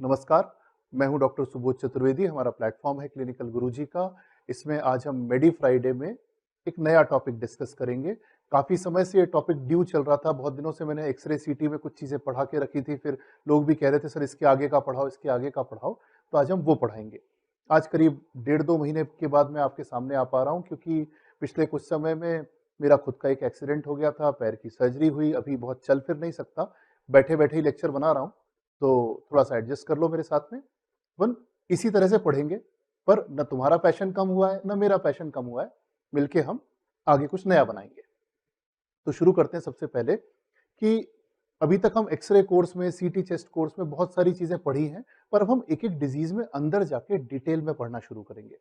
नमस्कार, मैं हूं डॉक्टर सुबोध चतुर्वेदी। हमारा प्लेटफॉर्म है क्लिनिकल गुरुजी का। इसमें आज हम मेडी फ्राइडे में एक नया टॉपिक डिस्कस करेंगे। काफ़ी समय से ये टॉपिक ड्यू चल रहा था, बहुत दिनों से मैंने एक्स-रे सीटी में कुछ चीज़ें पढ़ा के रखी थी, फिर लोग भी कह रहे थे सर इसके आगे का पढ़ाओ, इसके आगे का पढ़ाओ, तो आज हम वो पढ़ाएँगे। आज करीब डेढ़ 2 महीने के बाद मैं आपके सामने आ पा रहा हूँ क्योंकि पिछले कुछ समय में मेरा खुद का एक एक्सीडेंट हो गया था, पैर की सर्जरी हुई, अभी बहुत चल फिर नहीं सकता, बैठे-बैठे ही लेक्चर बना रहा हूँ। तो थोड़ा-सा एडजस्ट कर लो मेरे साथ में। अपन इसी तरह से पढ़ेंगे, पर ना तुम्हारा पैशन कम हुआ है, ना मेरा पैशन कम हुआ है। मिलके हम आगे कुछ नया बनाएँगे। तो शुरू करते हैं सबसे पहले कि अभी तक हम एक्स-रे कोर्स में, सीटी चेस्ट कोर्स में बहुत सारी चीज़ें पढ़ी हैं, पर अब हम एक-एक डिज़ीज़ में अंदर जाके डिटेल में पढ़ना शुरू करेंगे।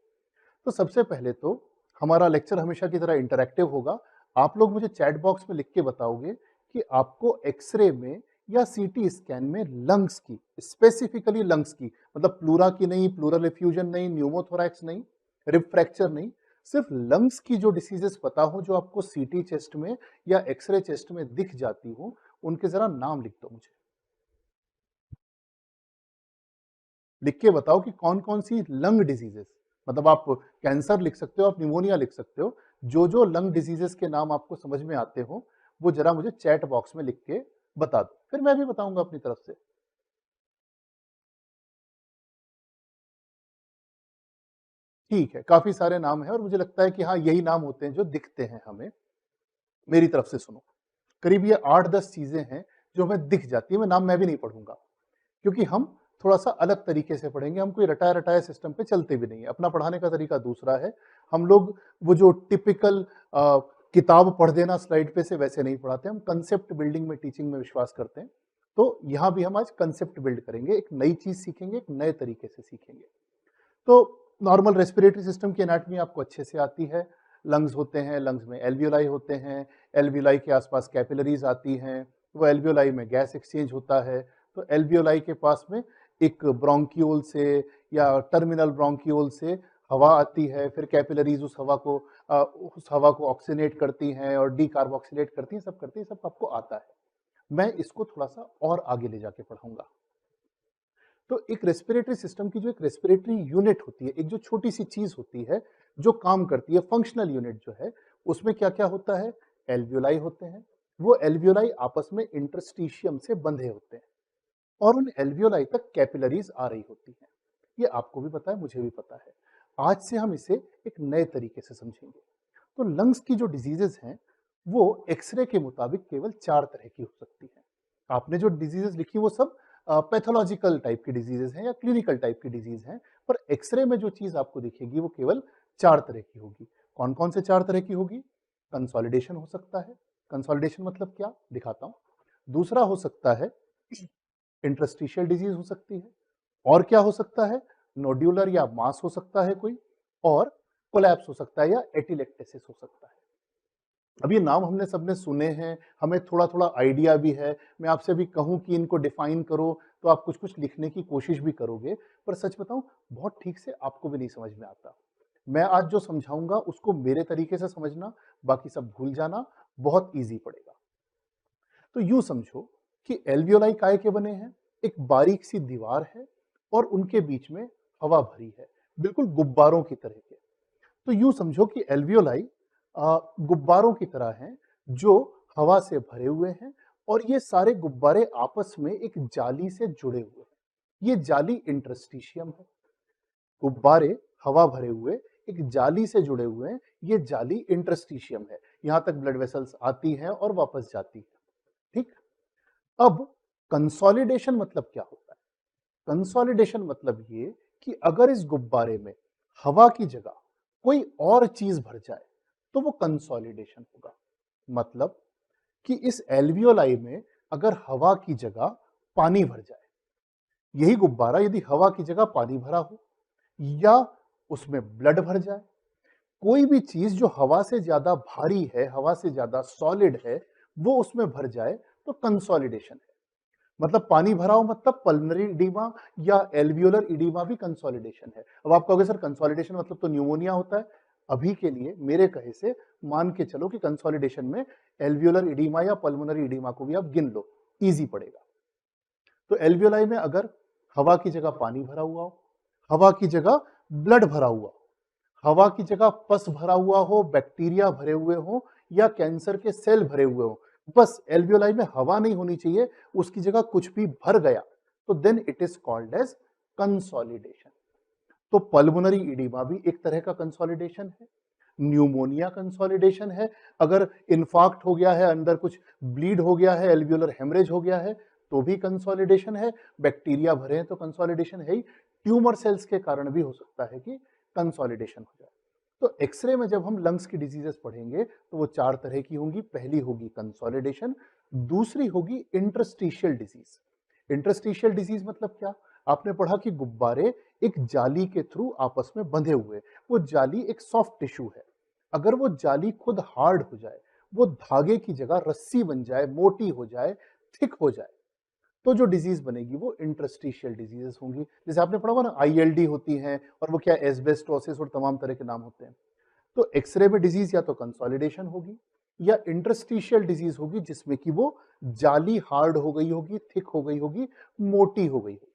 तो सबसे पहले तो हमारा लेक्चर हमेशा की तरह इंटरैक्टिव होगा। आप लोग मुझे चैट बॉक्स में लिख के बताओगे कि आपको एक्स-रे में या सीटी स्कैन में लंग्स की, स्पेसिफिकली लंग्स की, मतलब प्लूरा की नहीं, प्लूरल एफ्यूजन नहीं, न्यूमोथोरैक्स नहीं, रिब फ्रैक्चर नहीं, सिर्फ लंग्स की जो डिसीजेस पता हो, जो आपको सीटी चेस्ट में या एक्स-रे चेस्ट में दिख जाती हो, उनके जरा नाम लिख दो मुझे। लिख के बताओ कि कौन-कौन सी लंग डिजीजेस, मतलब आप कैंसर लिख सकते हो, आप निमोनिया लिख सकते हो, जो-जो लंग डिजीजेस के नाम आपको समझ में आते हो, वो ज़रा मुझे चैट बॉक्स में लिख के बता दो। फिर मैं भी बताऊँगा अपनी तरफ से। ठीक है, काफ़ी सारे नाम हैं और मुझे लगता है कि हाँ, यही नाम होते हैं जो दिखते हैं हमें। मेरी तरफ से सुनो, करीब ये 8-10 चीज़ें हैं जो हमें दिख जाती हैं, मैं भी नहीं पढ़ूँगा। क्योंकि हम थोड़ा-सा अलग तरीके से पढ़ेंगे, हम कोई रटाया-रटाया सिस्टम पे चलते भी नहीं है। अपना पढ़ाने का तरीका दूसरा है। हम लोग वो जो टिपिकल किताब पढ़ देना स्लाइड पे से वैसे नहीं पढ़ाते, हम कांसेप्ट बिल्डिंग में टीचिंग में विश्वास करते हैं। तो यहाँ भी हम आज कांसेप्ट बिल्ड करेंगे, एक नई चीज़ सीखेंगे, एक नए तरीके से सीखेंगे। तो नॉर्मल रेस्पिरेटरी सिस्टम की एनाटॉमी आपको अच्छे से आती है। लंग्स होते हैं, लंग्स में एल्वियोलाई होते हैं, एल्वियोलाई के आसपास कैपिलरीज़ आती हैं, वो एल्वियोलाई में गैस एक्सचेंज होता है। तो एल्वियोलाई के पास में एक ब्रोंकियोल से या टर्मिनल ब्रोंकियोल से हवा आती है, फिर कैपिलरीज़ उस हवा को ऑक्सीनेट करती हैं और डीकार्बोक्सिलेट करती हैं, सब करती हैं, सब आपको आता है। मैं इसको थोड़ा-सा और आगे ले जाके पढ़ाऊँगा। तो एक रेस्पिरेटरी सिस्टम की जो एक रेस्पिरेटरी यूनिट होती है, एक जो छोटी-सी चीज़ होती है, जो काम करती है, फंक्शनल यूनिट जो है, उसमें क्या-क्या होता है? एल्वियोलाई होते हैं। वो एल्वियोलाई आपस में इंटरस्टिशियम से बंधे होते हैं और उन एल्वियोलाई तक कैपिलरीज़ आ रही होती हैं। ये आपको भी पता है, मुझे भी पता है। आज से हम इसे एक नए तरीके से समझेंगे। तो लंग्स की जो डिजीज़ेज़ हैं, वो एक्स-रे के मुताबिक केवल 4 तरह की हो सकती हैं। आपने जो डिजीज़ेज़ लिखी वो सब पैथोलॉजिकल टाइप की डिजीज़ेज़ हैं या क्लिनिकल टाइप की डिजीज़ हैं, पर एक्स-रे में जो चीज़ आपको दिखेगी वो केवल 4 तरह की होगी। कौन-कौन से 4 तरह की होगी? कंसोलिडेशन हो सकता है। कंसोलिडेशन मतलब क्या? दिखाता हूँ। दूसरा हो सकता है इंटरस्टिशियल डिजीज़ हो सकती है। और क्या हो सकता है? नोड्यूलर या मास हो सकता है कोई और कोलैप्स हो सकता है या एटिलेक्टेसिस हो सकता है। अब ये नाम हमने सबने सुने हैं, हमें थोड़ा-थोड़ा आइडिया भी है। मैं आपसे भी कहूँ कि इनको डिफाइन करो, तो आप कुछ-कुछ लिखने की कोशिश भी करोगे, पर सच बताऊँ, बहुत ठीक से आपको भी नहीं समझ में आता। मैं आज जो समझाऊँगा, उसको मेरे तरीके से समझना, बाकी सब भूल जाना, बहुत ईज़ी पड़ेगा। तो यूँ समझो कि एल्वियोलाई काय के बने हैं? एक बारीक-सी दीवार है और उनके बीच में हवा भरी है, बिल्कुल गुब्बारों की तरह के। तो यूँ समझो कि एल्वियोलाई गुब्बारों की तरह हैं, जो हवा से भरे हुए हैं और ये सारे गुब्बारे आपस में एक जाली से जुड़े हुए हैं। ये जाली इंटरस्टिशियम है। गुब्बारे हवा भरे हुए एक जाली से जुड़े हुए हैं, ये जाली इंटरस्टिशियम है। यहाँ तक ब्लड वेसल्स आती हैं और वापस जाती हैं, ठीक? अब कंसोलिडेशन मतलब क्या होता है? कंसोलिडेशन मतलब ये कि अगर इस गुब्बारे में हवा की जगह कोई और चीज भर जाए तो वो कंसोलिडेशन होगा। मतलब कि इस एल्वियोलाई में अगर हवा की जगह पानी भर जाए, यही गुब्बारा यदि हवा की जगह पानी भरा हो या उसमें ब्लड भर जाए, कोई भी चीज जो हवा से ज्यादा भारी है, हवा से ज्यादा सॉलिड है, वो उसमें भर जाए तो कंसोलिडेशन है। मतलब पानी भरा हो मतलब पल्मोनरी इडीमा या एल्वियोलर इडीमा भी कंसोलिडेशन है। अब आप कहोगे सर कंसोलिडेशन मतलब तो न्यूमोनिया होता है। अभी के लिए मेरे कहे से मान के चलो कि कंसोलिडेशन में एल्वियोलर इडीमा या पल्मोनरी इडीमा को भी आप गिन लो, ईज़ी पड़ेगा। तो एल्वियोलाई में अगर हवा की जगह पानी भरा हुआ हो, हवा की जगह ब्लड भरा हुआ हो, हवा की जगह पस भरा हुआ हो, बैक्टीरिया भरे हुए हो या कैंसर के सेल भरे हुए हो, बस एल्वियोलाई में हवा नहीं होनी चाहिए, उसकी जगह कुछ भी भर गया, तो then it is called as consolidation. तो पल्मोनरी इडीमा भी एक तरह का कंसोलिडेशन है, न्यूमोनिया कंसोलिडेशन है, अगर इन्फार्क्ट हो गया है, अंदर कुछ ब्लीड हो गया है, एल्वियोलर हेमरेज हो गया है, तो भी कंसोलिडेशन है, बैक्टीरिया भरे हैं तो कंसोलिडेशन है ही, ट्यूमर सेल्स के कारण भी हो सकता है कि कंसोलिडेशन हो जाए। तो एक्सरे में जब हम लंग्स की डिजीजेस पढ़ेंगे तो वो 4 तरह की होंगी। पहली होगी कंसोलिडेशन, दूसरी होगी इंटरस्टिशियल डिजीज। इंटरस्टिशियल डिजीज मतलब क्या? आपने पढ़ा कि गुब्बारे एक जाली के थ्रू आपस में बंधे हुए, वो जाली एक सॉफ्ट टिश्यू है, अगर वो जाली खुद हार्ड हो जाए, वो धागे की जगह रस्सी बन जाए, मोटी हो जाए, थिक हो जाए, तो जो डिजीज बनेगी वो इंटरस्टिशियल डिजीजेस होंगी। जैसे आपने पढ़ा होगा ना, आईएलडी होती हैं, और वो क्या एस्बेस्टोसिस और तमाम तरह के नाम होते हैं। तो एक्सरे में डिजीज या तो कंसोलिडेशन होगी या इंटरस्टिशियल डिजीज होगी, जिसमें कि वो जाली हार्ड हो गई होगी, थिक हो गई होगी, मोटी हो गई होगी।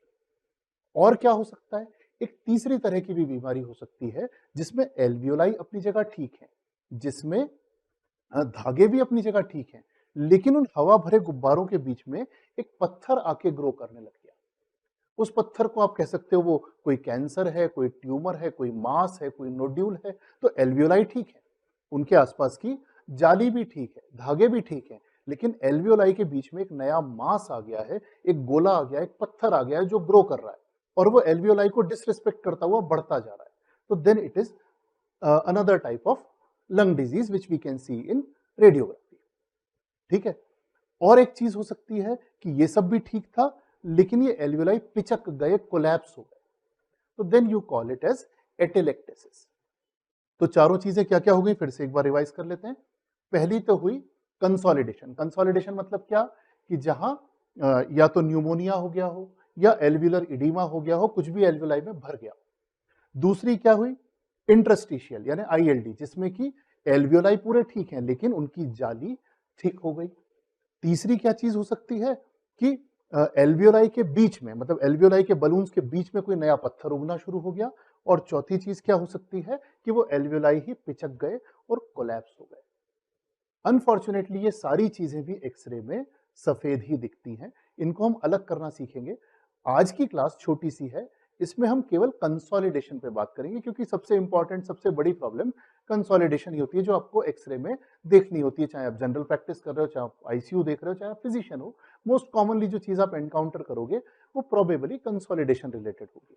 और क्या हो सकता है? एक तीसरी तरह की भी बीमारी हो सकती है, जिसमें एल्वियोलाई अपनी जगह ठीक है, जिसमें धागे भी अपनी जगह ठीक हैं, लेकिन उन हवा भरे गुब्बारों के बीच में एक पत्थर आके ग्रो करने लग गया। उस पत्थर को आप कह सकते हो वो कोई कैंसर है, कोई ट्यूमर है, कोई मास है, कोई नोड्यूल है। तो एल्वियोलाई ठीक है, उनके आसपास की जाली भी ठीक है, धागे भी ठीक है, लेकिन एल्वियोलाई के बीच में एक नया मास आ गया है, एक गोला आ गया है, एक पत्थर आ गया है जो ग्रो कर रहा है, और वो एल्वियोलाई को डिसरिस्पेक्ट करता हुआ बढ़ता जा रहा है। तो then it is another type of lung disease which we can see in radiography. ठीक है। और एक चीज हो सकती है कि ये सब भी ठीक था, लेकिन ये एल्वियोलाई पिचक गए, कोलैप्स हो गए, तो then you call it as atelectasis. तो चारों चीजें क्या क्या हो गई, फिर से एक बार रिवाइज कर लेते हैं। पहली तो हुई कंसोलिडेशन। कंसोलिडेशन मतलब क्या? कि जहां या तो न्यूमोनिया हो गया हो या एल्वियुलर इडीमा हो गया हो, कुछ भी एल्वियोलाई में भर गया। दूसरी क्या हुई? इंटरस्टिशियल यानी आईएलडी, जिसमें कि एल्वियोलाई पूरे ठीक हैं लेकिन उनकी जाली थिक हो गई। तीसरी क्या चीज हो सकती है कि एल्वियोलाई के बीच में, मतलब एल्वियोलाई के बलून्स के बीच में कोई नया पत्थर उगना शुरू हो गया। और चौथी चीज क्या हो सकती है कि वो एल्वियोलाई ही पिचक गए और कोलैप्स हो गए। अनफॉर्चुनेटली ये सारी चीजें भी एक्सरे में सफेद ही दिखती हैं, इनको हम अलग करना सीखेंगे। आज की क्लास छोटी सी है, इसमें हम केवल कंसोलिडेशन पे बात करेंगे, क्योंकि सबसे इंपॉर्टेंट, सबसे बड़ी प्रॉब्लम कंसोलिडेशन ही होती है, जो आपको एक्सरे में देखनी होती है, चाहे आप जनरल प्रैक्टिस कर रहे हो, चाहे आप आईसीयू देख रहे हो, चाहे आप फिजिशियन हो। मोस्ट कॉमनली जो चीज आप एनकाउंटर करोगे वो प्रोबेबली कंसोलिडेशन रिलेटेड होगी।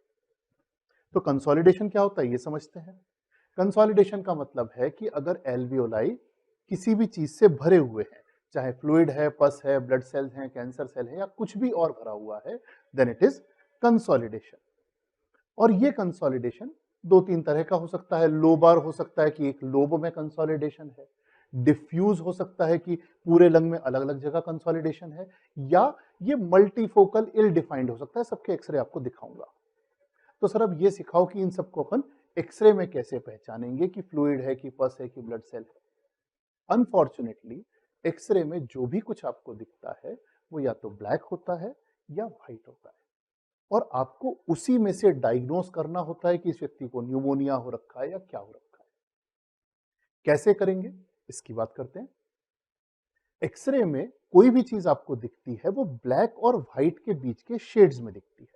तो कंसोलिडेशन क्या होता है ये समझते हैं। कंसोलिडेशन का मतलब है कि अगर एल्वियोलाई किसी भी चीज से भरे हुए हैं, चाहे फ्लूइड है, पस है, ब्लड सेल्स हैं, कैंसर सेल है, या कुछ भी और भरा हुआ है, देन इट इज कंसोलिडेशन। और ये कंसोलिडेशन दो तीन तरह का हो सकता है। लोबार हो सकता है कि एक लोब में कंसोलिडेशन है, डिफ्यूज हो सकता है कि पूरे लंग में अलग अलग जगह कंसोलिडेशन है, या ये मल्टीफोकल इल डिफाइंड हो सकता है। सबके एक्सरे आपको दिखाऊंगा। तो सर अब ये सिखाओ कि इन सबको अपन एक्सरे में कैसे पहचानेंगे कि फ्लूइड है, कि पस है, कि ब्लड सेल है। अनफॉर्चुनेटली एक्सरे में जो भी कुछ आपको दिखता है वो या तो ब्लैक होता है या व्हाइट होता है, और आपको उसी में से डायग्नोस करना होता है कि इस व्यक्ति को न्यूमोनिया हो रखा है या क्या हो रखा है। कैसे करेंगे इसकी बात करते हैं। एक्सरे में कोई भी चीज आपको दिखती है वो ब्लैक और व्हाइट के बीच के शेड्स में दिखती है।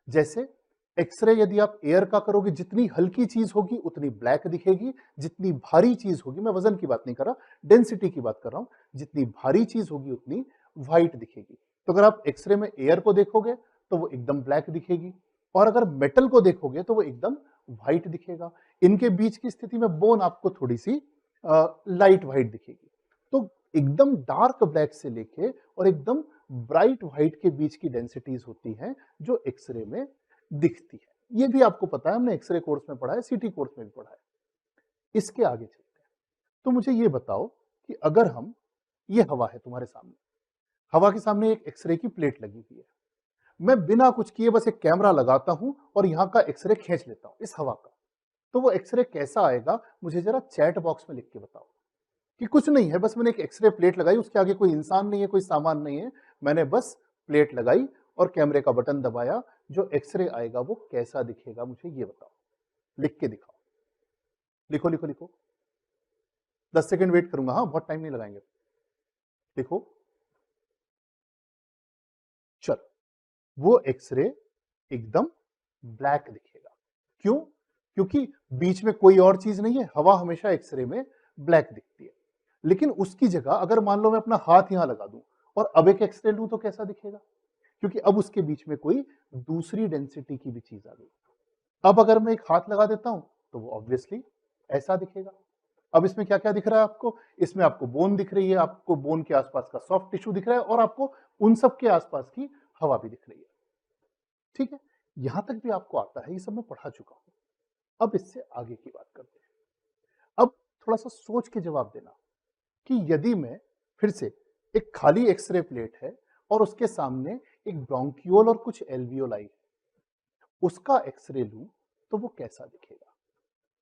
जैसे एक्सरे यदि आप एयर का करोगे, जितनी हल्की चीज होगी उतनी ब्लैक दिखेगी, जितनी भारी चीज होगी, मैं वजन की बात नहीं कर रहा, डेंसिटी की बात कर रहा हूं, जितनी भारी चीज होगी उतनी व्हाइट दिखेगी। तो अगर आप एक्सरे में एयर को देखोगे तो वो एकदम ब्लैक दिखेगी, और अगर मेटल को देखोगे तो वो एकदम व्हाइट दिखेगा। इनके बीच की स्थिति में बोन आपको थोड़ी सी लाइट व्हाइट दिखेगी। तो एकदम डार्क ब्लैक से लेके और एकदम ब्राइट व्हाइट के बीच की डेंसिटीज होती हैं जो एक्सरे में दिखती है। ये भी आपको पता है, हमने एक्सरे कोर्स में पढ़ा है, सीटी कोर्स में भी पढ़ा है। इसके आगे चलते हैं। तो मुझे ये बताओ कि अगर हम, ये हवा है तुम्हारे सामने, हवा के सामने एक एक्सरे की प्लेट लगी हुई है, मैं बिना कुछ किए बस एक कैमरा लगाता हूं और यहां का एक्सरे खींच लेता हूं इस हवा का, तो वो एक्सरे कैसा आएगा मुझे जरा चैट बॉक्स में लिख के बताओ। कि कुछ नहीं है, बस मैंने एक एक्सरे प्लेट लगाई, उसके आगे कोई इंसान नहीं है, कोई सामान नहीं है, मैंने बस प्लेट लगाई और कैमरे का बटन दबाया, जो एक्सरे आएगा वो कैसा दिखेगा मुझे ये बताओ, लिख के दिखाओ। लिखो लिखो लिखो, 10 सेकंड वेट करूंगा, हाँ बहुत टाइम नहीं लगाएंगे। लिखो, चलो, वो एक्सरे एकदम ब्लैक दिखेगा। क्यों? क्योंकि बीच में कोई और चीज नहीं है, हवा हमेशा एक्सरे में ब्लैक दिखती है। लेकिन उसकी जगह अगर मान लो मैं अपना हाथ यहां लगा दूं और अब एक एक्सरे लूं तो कैसा दिखेगा? क्योंकि अब उसके बीच में कोई दूसरी डेंसिटी की भी चीज आ गई। अब अगर मैं एक हाथ लगा देता हूं तो वो ऑब्वियसली ऐसा दिखेगा। अब इसमें क्या क्या दिख रहा है आपको? इसमें आपको बोन दिख रही है, आपको बोन के आसपास का सॉफ्ट टिश्यू दिख रहा है और आपको उन सब के आसपास की हवा भी दिख रही है। ठीक है, यहां तक भी आपको आता है, ये सब मैं पढ़ा चुका हूं। अब इससे आगे की बात करते हैं। अब थोड़ा सा सोच के जवाब देना कि यदि मैं फिर से एक खाली एक्सरे प्लेट है और उसके सामने एक ब्रोंकियोल और कुछ एल्वियोलाई है, उसका एक्सरे लूं तो वो कैसा दिखेगा?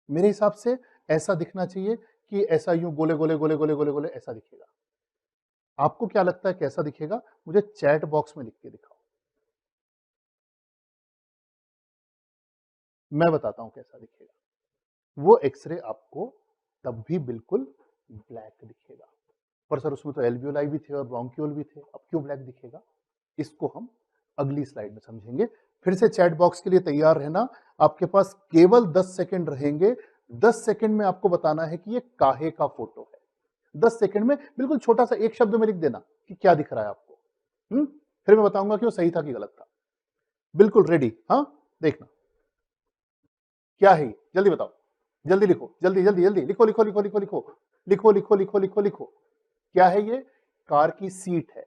मेरे हिसाब से ऐसा दिखना चाहिए कि ऐसा यूं गोले गोले गोले गोले गोले गोले ऐसा दिखेगा। आपको क्या लगता है कैसा दिखेगा? मुझे चैट बॉक्स में लिख के दिखाओ। मैं बताता हूं कैसा दिखेगा। वो एक्सरे आपको तब भी बिल्कुल ब्लैक दिखेगा। पर सर उसमें तो एल्वियोलाई भी थे और ब्रोंकियोल भी थे, अब क्यों ब्लैक दिखेगा? इसको हम अगली स्लाइड में समझेंगे। फिर से चैट बॉक्स के लिए तैयार रहना, आपके पास केवल 10 सेकंड रहेंगे। 10 सेकंड में आपको बताना है कि ये काहे का फोटो है। 10 सेकंड में बिल्कुल छोटा सा एक शब्द में लिख देना कि क्या दिख रहा है आपको। फिर मैं बताऊंगा कि वो सही था कि गलत था। बिल्कुल रेडी? हाँ, देखना क्या है ये? जल्दी बताओ, जल्दी लिखो, जल्दी जल्दी जल्दी लिखो लिखो लिखो लिखो लिखो लिखो लिखो लिखो लिखो लिखो। क्या है ये? कार की सीट है?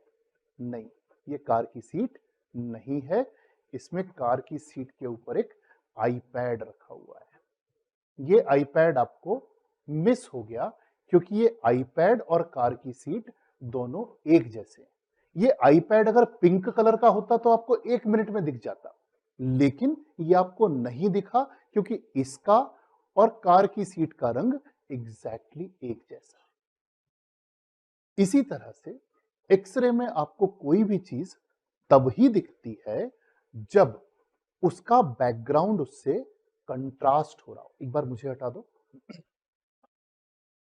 नहीं, ये कार की सीट नहीं है। इसमें कार की सीट के ऊपर एक आईपैड रखा हुआ है। ये आईपैड आपको मिस हो गया क्योंकि ये आईपैड और कार की सीट दोनों एक जैसे हैं। ये आईपैड अगर पिंक कलर का होता तो आपको 1 मिनट में दिख जाता, लेकिन ये आपको नहीं दिखा क्योंकि इसका और कार की सीट का रंग एग्जैक्टली एक जैसा है। इसी तरह से एक्सरे में आपको कोई भी चीज तब ही दिखती है जब उसका बैकग्राउंड उससे कंट्रास्ट हो रहा हो। एक बार मुझे हटा दो।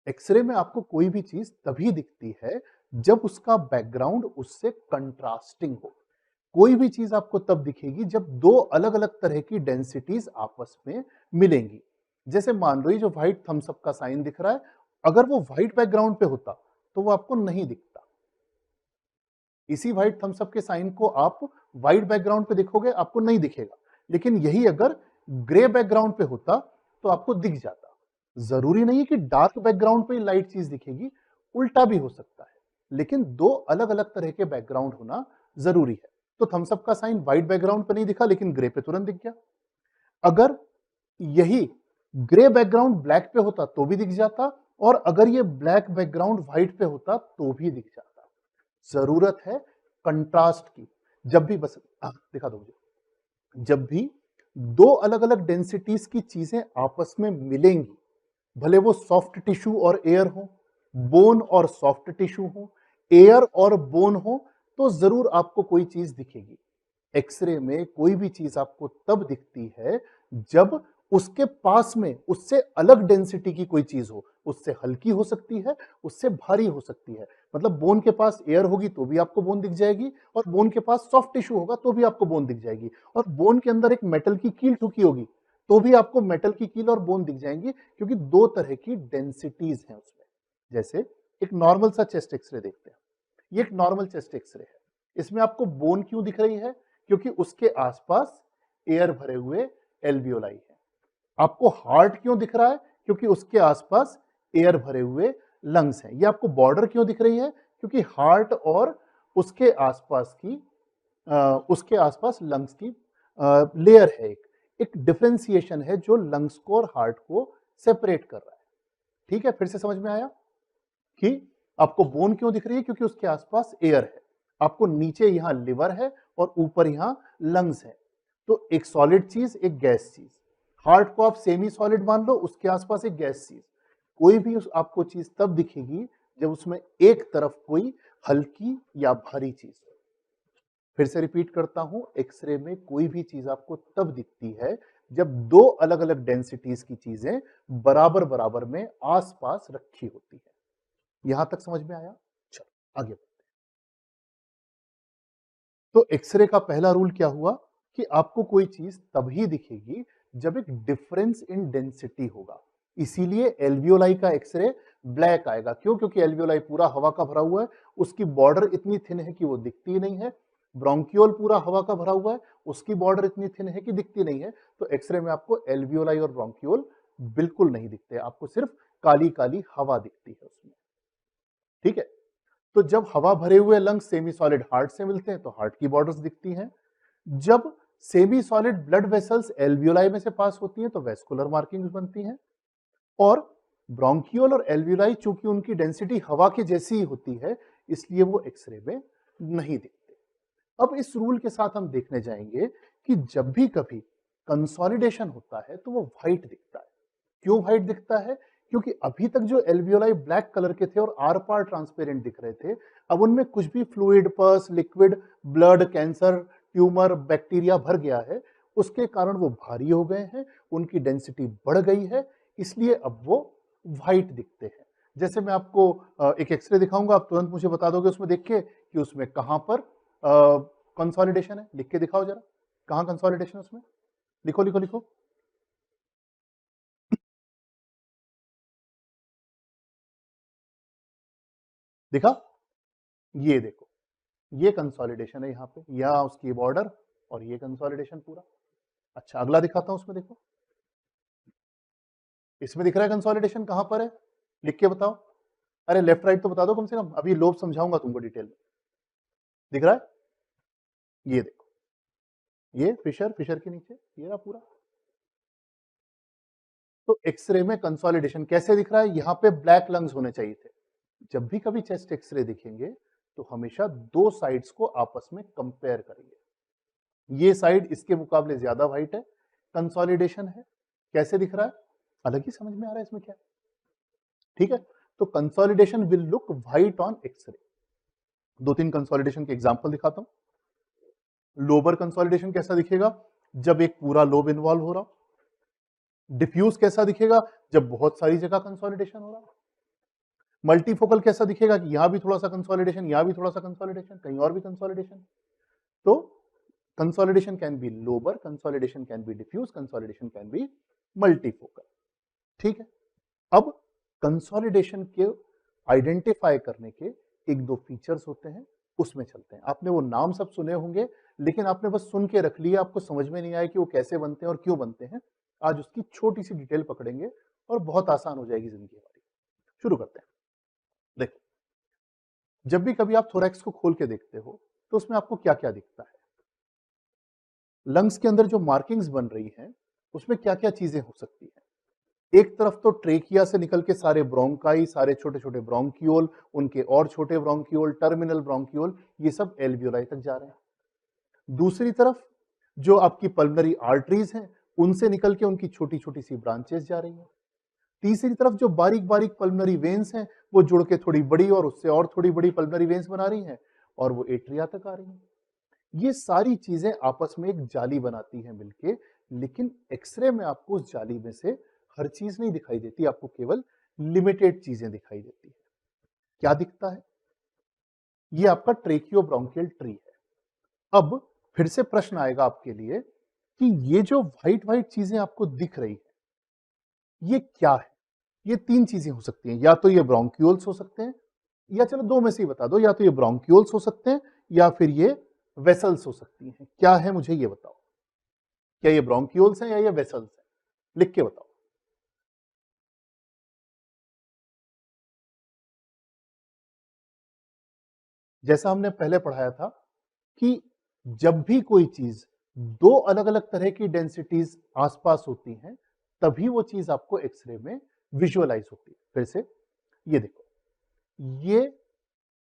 एक्सरे में आपको कोई भी चीज तभी दिखती है जब उसका बैकग्राउंड उससे कंट्रास्टिंग हो। कोई भी चीज आपको तब दिखेगी जब दो अलग अलग तरह की डेंसिटीज आपस में मिलेंगी। जैसे मान लो ये जो व्हाइट थम्स अप का साइन दिख रहा है, अगर वो व्हाइट बैकग्राउंड पे होता तो वो आपको नहीं दिखता। इसी व्हाइट थम्स अप के साइन को आप व्हाइट बैकग्राउंड पे देखोगे, आपको नहीं दिखेगा। लेकिन यही अगर ग्रे बैकग्राउंड पे होता तो आपको दिख जाता। जरूरी नहीं है कि डार्क बैकग्राउंड पे लाइट चीज दिखेगी, उल्टा भी हो सकता है। लेकिन दो अलग अलग तरह के बैकग्राउंड होना जरूरी है। तो थम्स अप का साइन व्हाइट बैकग्राउंड पे नहीं दिखा लेकिन ग्रे पे तुरंत दिख गया। अगर यही ग्रे बैकग्राउंड ब्लैक पे होता तो भी दिख जाता, और अगर ये ब्लैक बैकग्राउंड व्हाइट पे होता तो भी दिख जाता। जरूरत है कंट्रास्ट की। जब भी बस दिखा दो मुझे, जब भी दो अलग अलग डेंसिटीज की चीजें आपस में मिलेंगी, भले वो सॉफ्ट टिश्यू और एयर हो, बोन और सॉफ्ट टिश्यू हो, एयर और बोन हो, तो जरूर आपको कोई चीज दिखेगी। एक्सरे में कोई भी चीज आपको तब दिखती है जब उसके पास में उससे अलग डेंसिटी की कोई चीज हो। उससे हल्की हो सकती है, उससे भारी हो सकती है। मतलब बोन के पास एयर होगी तो भी आपको बोन दिख जाएगी, और बोन के पास सॉफ्ट टिश्यू होगा तो भी आपको बोन दिख जाएगी, और बोन के अंदर एक मेटल की कील ठुकी होगी तो भी आपको मेटल की कील और बोन दिख जाएंगी, क्योंकि दो तरह की डेंसिटीज हैं उसमें। जैसे एक नॉर्मल सा चेस्ट एक्सरे देखते हैं, ये एक नॉर्मल चेस्ट एक्सरे है। इसमें आपको बोन क्यों दिख रही है? क्योंकि उसके आसपास एयर भरे हुए एल्वियोलाई है। आपको हार्ट क्यों दिख रहा है? क्योंकि उसके आसपास एयर भरे हुए लंग्स हैं। ये आपको बॉर्डर क्यों दिख रही है? क्योंकि हार्ट और उसके आसपास की उसके आसपास लंग्स की लेयर है। एक डिफरेंशिएशन है जो लंग्स को और हार्ट को सेपरेट कर रहा है। ठीक है, फिर से समझ में आया कि आपको बोन क्यों दिख रही है? क्योंकि उसके आसपास एयर है। आपको नीचे यहां लिवर है और ऊपर यहां लंग्स है। तो एक सॉलिड चीज, एक गैस चीज। हार्ट को आप सेमी सॉलिड मान लो, उसके आसपास एक गैस चीज। कोई भी आपको चीज तब दिखेगी जब उसमें एक तरफ कोई हल्की या भारी चीज हो। फिर से रिपीट करता हूं, एक्सरे में कोई भी चीज आपको तब दिखती है जब दो अलग अलग डेंसिटीज की चीजें बराबर बराबर में आसपास रखी होती है। यहां तक समझ में आया? चलो आगे बढ़ते हैं। तो एक्सरे का पहला रूल क्या हुआ कि आपको कोई चीज तभी दिखेगी जब एक डिफरेंस इन डेंसिटी होगा। इसीलिए एल्वियोलाई का एक्सरे ब्लैक आएगा। क्यों? क्योंकि एल्वियोलाई पूरा हवा का भरा हुआ है, उसकी बॉर्डर इतनी थिन है कि वो दिखती ही नहीं है। ब्रोंकियोल पूरा हवा का भरा हुआ है, उसकी बॉर्डर इतनी थिन है कि दिखती नहीं है। तो एक्सरे में आपको एल्वियोलाई और ब्रोंकियोल बिल्कुल नहीं दिखते, आपको सिर्फ काली काली हवा दिखती है उसमें। ठीक है? तो जब हवा भरे हुए लंग्स सेमी सॉलिड हार्ट से मिलते हैं तो हार्ट की बॉर्डर्स दिखती हैं। जब semi solid blood vessels alveoli में से पास होती हैं तो वेस्कुलर मार्किंग्स बनती हैं। और ब्रोंकियोल और एल्वियोलाई चूंकि उनकी डेंसिटी हवा के जैसी ही होती है, इसलिए वो एक्सरे में नहीं दिखते। अब इस रूल के साथ हम देखने जाएंगे कि जब भी कभी कंसोलिडेशन होता है तो वो व्हाइट दिखता है। क्यों व्हाइट दिखता है? क्योंकि अभी तक जो एल्वियोलाई ब्लैक कलर के थे और आर पार ट्रांसपेरेंट दिख रहे थे, अब उनमें कुछ भी फ्लूइड, पस, liquid, blood, cancer, tumour, bacteria भर गया है। उसके कारण वो भारी हो गए हैं, उनकी डेंसिटी बढ़ गई है, इसलिए अब वो व्हाइट दिखते हैं। जैसे मैं आपको एक एक्सरे दिखाऊंगा, आप तुरंत मुझे बता दोगे उसमें देख के कि उसमें कहां पर कंसोलिडेशन है। लिख के दिखाओ जरा, कहां कंसोलिडेशन है उसमें? लिखो लिखो लिखो। दिखा? ये देखो, ये कंसोलिडेशन है यहाँ पे, या उसकी बॉर्डर, और ये कंसोलिडेशन पूरा। अच्छा अगला दिखाता हूं, उसमें देखो, इसमें दिख रहा है कंसोलिडेशन कहां पर है? लिख के बताओ। अरे लेफ्ट राइट तो बता दो कम से कम, अभी लोब समझाऊंगा तुमको डिटेल में। दिख रहा है? ये देखो, ये फिशर, फिशर के नीचे ये रहा पूरा। तो एक्सरे में कंसोलिडेशन कैसे दिख रहा है? यहां पे ब्लैक लंग्स होने चाहिए थे। जब भी कभी चेस्ट एक्सरे दिखेंगे तो हमेशा दो साइड्स को आपस में कंपेयर करेंगे। ये साइड इसके मुकाबले ज्यादा व्हाइट है, कंसोलिडेशन है। कैसे दिख रहा है? अलग ही समझ में आ रहा है इसमें क्या है। ठीक है? तो consolidation will look white on X-ray. दो तीन कंसोलिडेशन के एग्जांपल दिखाता हूं। लोबर कंसोलिडेशन कैसा दिखेगा? जब एक पूरा लोब इन्वॉल्व हो रहा हो। डिफ्यूज कैसा दिखेगा? जब बहुत सारी जगह कंसोलिडेशन हो रहा हो। मल्टीफोकल कैसा दिखेगा कि यहां भी थोड़ा सा कंसोलिडेशन, यहां भी थोड़ा सा कंसोलिडेशन, कहीं और भी कंसोलिडेशन। तो consolidation can be lobar, consolidation can be diffuse, consolidation can be multifocal. ठीक है? अब कंसोलिडेशन के आइडेंटिफाई करने के एक दो फीचर्स होते हैं, उसमें चलते हैं। आपने वो नाम सब सुने होंगे, लेकिन आपने बस सुन के रख लिया, आपको समझ में नहीं आया कि वो कैसे बनते हैं और क्यों बनते हैं। आज उसकी छोटी सी डिटेल पकड़ेंगे और बहुत आसान हो जाएगी जिंदगी हमारी। शुरू करते हैं। देखो, जब भी कभी आप थोरैक्स को खोल के देखते हो तो उसमें आपको क्या क्या दिखता है? लंग्स के अंदर जो मार्किंग्स बन रही हैं, उसमें क्या क्या चीजें हो सकती हैं? एक तरफ तो ट्रेकिया से निकल के सारे ब्रोंकाई, सारे छोटे छोटे ब्रोंकियोल, उनके और छोटे ब्रोंकियोल, टर्मिनल ब्रोंकियोल, ये सब एल्वियोलाई तक जा रहे हैं। दूसरी तरफ जो आपकी पल्मनरी आर्टरीज हैं, उनसे निकल के उनकी छोटी छोटी सी ब्रांचेस जा रही हैं। तीसरी तरफ जो बारीक बारीक पल्मनरी वेन्स हैं, वो जुड़ के थोड़ी बड़ी और उससे और थोड़ी बड़ी पल्मनरी वेन्स बना रही हैं, और वो एट्रिया तक आ रही हैं। ये सारी चीजें आपस में एक जाली बनाती हैं मिलके, लेकिन एक्सरे में आपको उस जाली में से हर चीज नहीं दिखाई देती, आपको केवल लिमिटेड चीजें दिखाई देती है। क्या दिखता है? ये आपका ट्रेकियोब्रोंकियल ट्री है। अब फिर से प्रश्न आएगा आपके लिए कि ये जो व्हाइट व्हाइट चीजें आपको दिख रही है, ये क्या है? ये तीन चीजें हो सकती हैं, या तो ये ब्रोंक्यूल्स हो सकते हैं, या चलो दो में से ही बता दो, या तो ये ब्रोंक्यूल्स हो सकते हैं या फिर ये वेसल्स हो सकती हैं। क्या है मुझे ये बताओ, क्या ये ब्रोंक्यूल्स हैं या ये वेसल्स हैं? लिख के बताओ। जैसा हमने पहले पढ़ाया था कि जब भी कोई चीज दो अलग अलग तरह की डेंसिटीज आसपास होती हैं, तभी वो चीज आपको एक्सरे में विजुअलाइज होती है। फिर से ये देखो, ये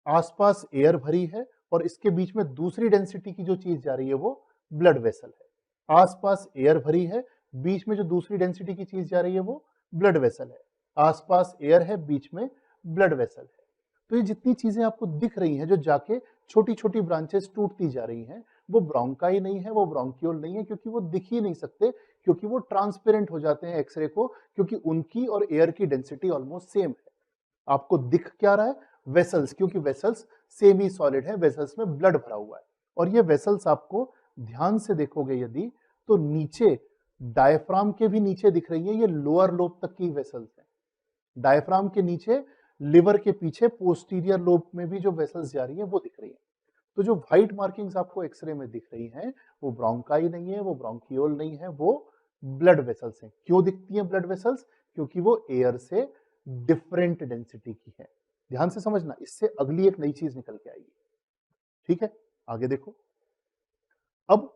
आसपास एयर भरी है और इसके बीच में दूसरी डेंसिटी की जो चीज जा रही है वो ब्लड वेसल है। आसपास एयर भरी है, बीच में जो दूसरी डेंसिटी की चीज जा रही है वो ब्लड वेसल है। आसपास एयर है, बीच में ब्लड वेसल है। तो ये जितनी चीजें आपको दिख रही हैं, जो जाके छोटी छोटी ब्रांचेस टूटती जा रही हैं, वो ब्रोंकाई नहीं है, वो ब्रोंक्यूल नहीं है, क्योंकि वो दिख ही नहीं सकते, क्योंकि वो ट्रांसपेरेंट हो जाते हैं एक्सरे को, क्योंकि उनकी और एयर की डेंसिटी ऑलमोस्ट सेम है। आपको दिख क्या रहा है? वेसल्स, क्योंकि वेसल्स सेमी सॉलिड है, वेसल्स में ब्लड भरा हुआ है। और ये वेसल्स आपको ध्यान से देखोगे यदि, तो नीचे डायफ्राम के भी नीचे दिख रही है, ये लोअर लोब तक की वेसल्स है। डायफ्राम के नीचे, लिवर के पीछे पोस्टीरियर लोब में भी जो वेसल्स जा रही है वो दिख रही है। तो जो व्हाइट मार्किंग्स आपको एक्सरे में दिख रही हैं, वो ब्रोंकाई नहीं है, वो ब्रोंकियोल नहीं है, वो ब्लड वेसल्स हैं। क्यों दिखती हैं ब्लड वेसल्स? क्योंकि वो एयर से डिफरेंट डेंसिटी की है। ध्यान से समझना, इससे अगली एक नई चीज निकल के आएगी। ठीक है, आगे देखो। अब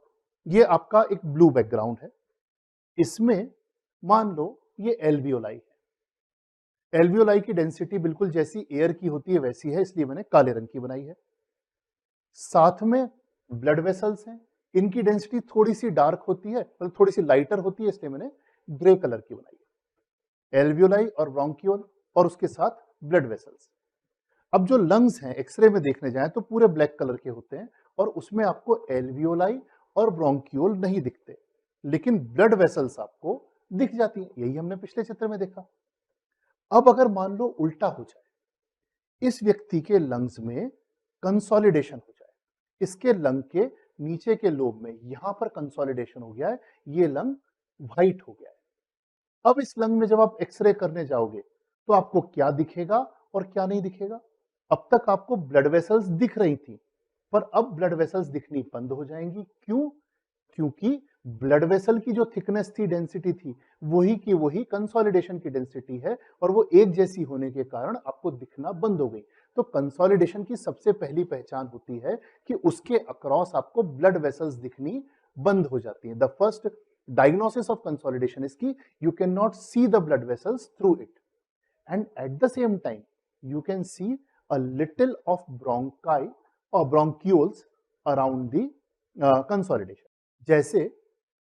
ये आपका एक ब्लू बैकग्राउंड है, इसमें मान लो ये एल्वियोलाई है। एल्वियोलाई की डेंसिटी बिल्कुल जैसी एयर की होती है वैसी है, इसलिए मैंने काले रंग की बनाई है। साथ में ब्लड वेसल्स हैं, इनकी डेंसिटी थोड़ी सी डार्क होती है, मतलब थोड़ी सी लाइटर होती है, इसलिए मैंने ग्रे कलर की बनाई है। एल्वियोलाई और ब्रोंकियोल और उसके साथ ब्लड वेसल्स। अब जो लंग्स हैं एक्सरे में देखने जाएं तो पूरे ब्लैक कलर के होते हैं, और उसमें आपको एल्वियोलाई और ब्रोंकियोल नहीं दिखते, लेकिन ब्लड वेसल्स आपको दिख जाती हैं। यही हमने पिछले चित्र में देखा। अब अगर मान लो उल्टा हो जाए, इस व्यक्ति के लंग्स में कंसोलिडेशन हो जाए, इसके लंग के नीचे के लोब में यहां पर कंसोलिडेशन हो गया है, ये लंग व्हाइट हो गया है। अब इस लंग में जब आप एक्सरे करने जाओगे तो आपको क्या दिखेगा और क्या नहीं दिखेगा? अब तक आपको ब्लड वेसल्स दिख रही थी, पर अब ब्लड वेसल्स दिखनी बंद हो जाएंगी। क्यों? क्योंकि ब्लड वेसल की जो थिकनेस थी, डेंसिटी थी, वही की वही कंसोलिडेशन की डेंसिटी है, और वो एक जैसी होने के कारण आपको दिखना बंद हो गई। तो कंसोलिडेशन की सबसे पहली पहचान होती है कि उसके अक्रॉस आपको ब्लड वेसल्स दिखनी बंद हो जाती है। The first diagnosis of consolidation is कि you cannot see the blood vessels through it, and at the same time you can see a little of bronchi or bronchioles around the consolidation। जैसे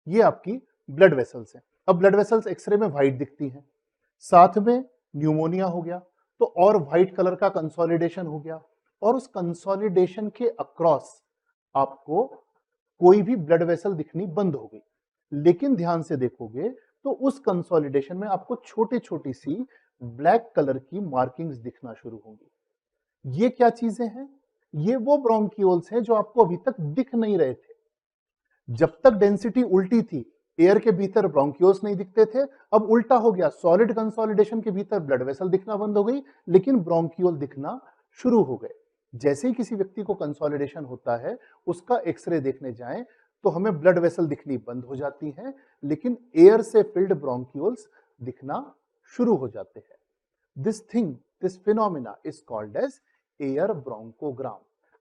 ये आपकी blood vessels हैं। अब blood vessels x ray में white दिखती हैं, साथ में न्यूमोनिया हो गया तो और व्हाइट कलर का कंसोलिडेशन हो गया, और उस कंसोलिडेशन के अक्रॉस आपको कोई भी ब्लड वेसल दिखनी बंद हो गई। लेकिन ध्यान से देखोगे तो उस कंसोलिडेशन में आपको छोटी छोटी सी ब्लैक कलर की मार्किंग्स दिखना शुरू होंगी। ये क्या चीजें हैं? ये वो ब्रोंकियोल्स हैं जो आपको अभी तक दिख नहीं रहे थे। जब तक डेंसिटी उल्टी थी, एयर के भीतर ब्रोंकियोल्स नहीं दिखते थे, अब उल्टा हो गया, सॉलिड कंसोलिडेशन के भीतर ब्लड वेसल दिखना बंद हो गई, लेकिन ब्रोंकियोल दिखना शुरू हो गए। जैसे ही किसी व्यक्ति को कंसोलिडेशन होता है, उसका एक्सरे देखने जाएं तो हमें ब्लड वेसल दिखनी बंद हो जाती हैं, लेकिन एयर से फिल्ड ब्रोंकियोल्स दिखना शुरू हो जाते हैं। This thing, this phenomena is called as air bronchogram.